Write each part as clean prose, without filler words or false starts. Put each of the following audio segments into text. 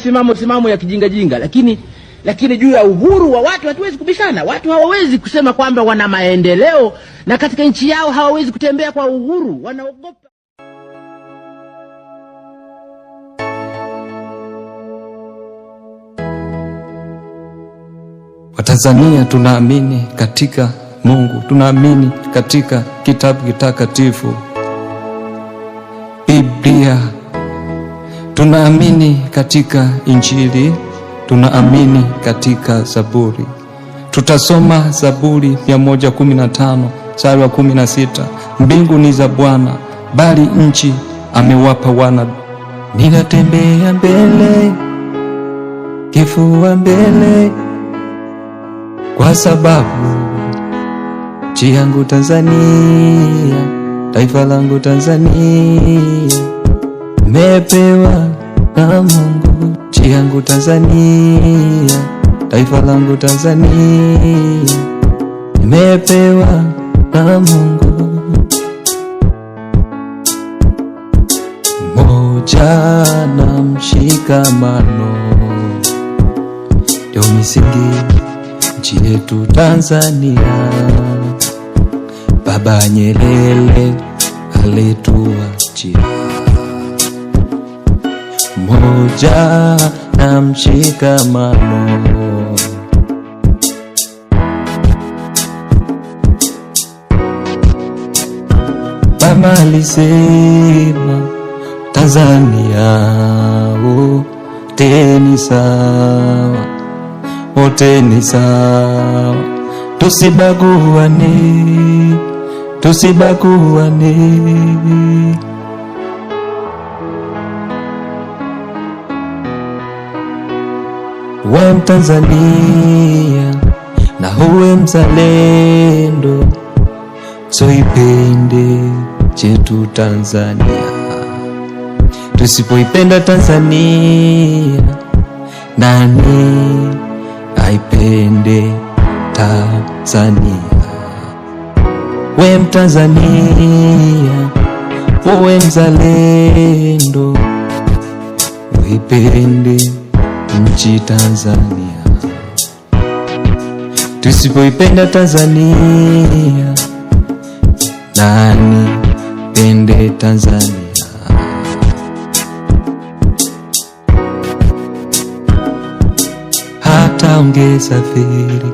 Simamo ya kijinga, lakini juu ya uhuru wa watu hatuwezi kubishana. Watu hawawezi kusema kwamba wana maendeleo na katika nchi yao hawawezi kutembea kwa uhuru, wanaogopa. Watanzania tunaamini katika Mungu, tunaamini katika kitabu kitakatifu Biblia, tunaamini katika Injili, tunaamini katika Zaburi. Tutasoma Zaburi 115 mstari wa 16. Mbingu ni za Bwana, bali nchi amewapa wana. Ninatembea mbele, kifua mbele, kwa sababu nchi yangu Tanzania, taifa langu Tanzania, nimepewa na Mungu. Nchi yangu Tanzania, taifa langu Tanzania, nimepewa na Mungu. Moja na mshikamano ndio misingi nchi yetu Tanzania. Baba Nyerere alituachia moja na mshikamano. Baba alisema Tanzania wote ni sawa, wote ni sawa, tusibaguane, tusibaguane. Uwe Mtanzania na uwe mzalendo, tuipende chetu Tanzania. Tusipoipenda Tanzania, nani aipende Tanzania? Uwe Mtanzania, uwe mzalendo, uipende nchi Tanzania. Tusipoipenda Tanzania, nani pende Tanzania? Hata ungesafiri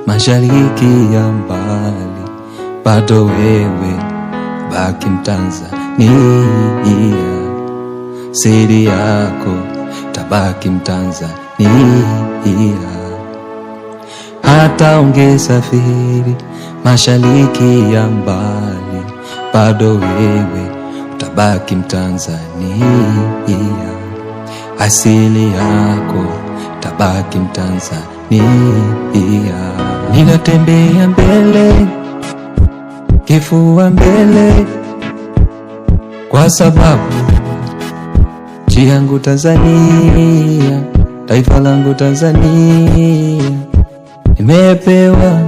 mashariki ya mbali, bado wewe baki Mtanzania. Siri yako tabaki Mtanzania. Hata ungesafiri mashariki ya mbali, bado wewe utabaki Mtanzania. Asili yako tabaki Mtanzania. Ninatembea mbele, kifua mbele, kwa sababu nchi yangu Tanzania, taifa langu Tanzania, nimepewa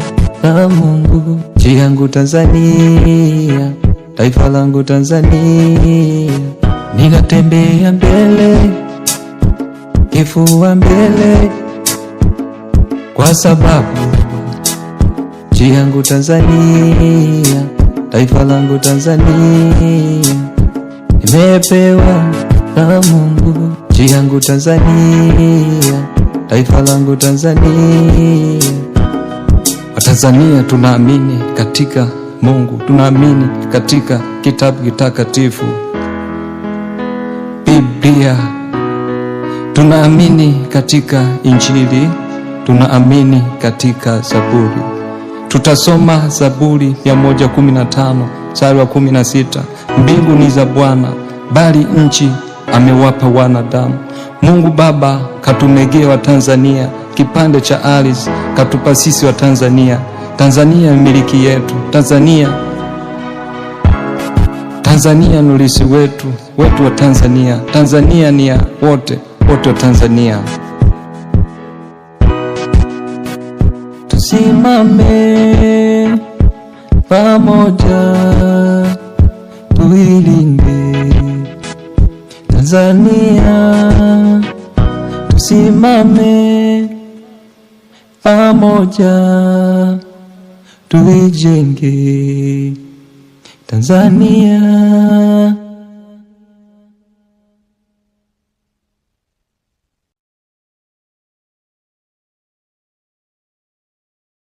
na Mungu. Nchi yangu Tanzania, taifa langu Tanzania, ninatembea mbele, kifua mbele, kwa sababu nchi yangu Tanzania, taifa langu Tanzania, nimepewa na Mungu. Nchi yangu Tanzania, taifa langu Tanzania. Watanzania tunaamini katika Mungu, tunaamini katika kitabu kitakatifu Biblia, tunaamini katika Injili, tunaamini katika Zaburi. Tutasoma Zaburi 115 mstari wa 16. Mbingu ni za Bwana, bali nchi amewapa wanadamu. Mungu Baba katumegea wa Tanzania kipande cha ardhi, katupa sisi wa Tanzania. Tanzania ni miliki yetu. Tanzania ni urithi wetu wa Tanzania. Tanzania ni ya wote wa Tanzania. Tusimame pamoja, tuilinde Tanzania, tusimame pamoja, tuijenge Tanzania.